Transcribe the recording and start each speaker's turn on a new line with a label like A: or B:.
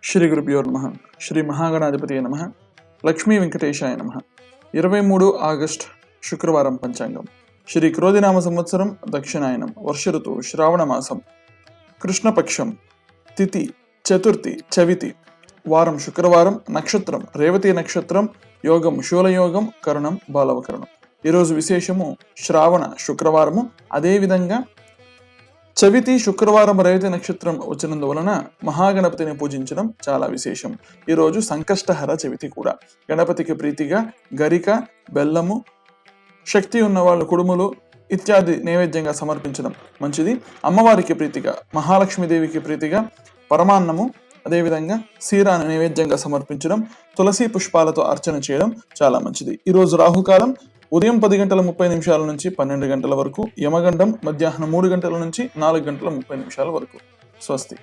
A: శ్రీ గురుభ్యో నమః. శ్రీ మహాగణాధిపతియే నమః. లక్ష్మీ వెంకటేశాయ నమః. 23 ఆగస్ట్ శుక్రవారం పంచాంగం. శ్రీ క్రోధినామ సంవత్సరం దక్షిణాయనం. వర్ష ఋతువు శ్రావణ మాసం. కృష్ణపక్షం. తిథి చతుర్థి చవితి. వారం శుక్రవారం. నక్షత్రం రేవతి నక్షత్రం. యోగం శూలయోగం. కరణం బాలవకరణం. ఈరోజు విశేషము శ్రావణ శుక్రవారము. అదేవిధంగా చవితి శుక్రవారం రేవతి నక్షత్రం వచ్చినందువలన మహాగణపతిని పూజించడం చాలా విశేషం. ఈరోజు సంకష్టహర చవితి కూడా. గణపతికి ప్రీతిగా గరిక, బెల్లము, శక్తి ఉన్న వాళ్ళు కుడుములు ఇత్యాది నైవేద్యంగా సమర్పించడం మంచిది. అమ్మవారికి ప్రీతిగా మహాలక్ష్మీదేవికి ప్రీతిగా పరమాన్నము, అదేవిధంగా సీరాను నైవేద్యంగా సమర్పించడం, తులసి పుష్పాలతో అర్చన చేయడం చాలా మంచిది. ఈరోజు రాహుకాలం ఉదయం 10:30 నుంచి 12 గంటల వరకు, యమగండం మధ్యాహ్నం 3 గంటల నుంచి 4 గంటల 30 నిమిషాల వరకు. స్వస్తి.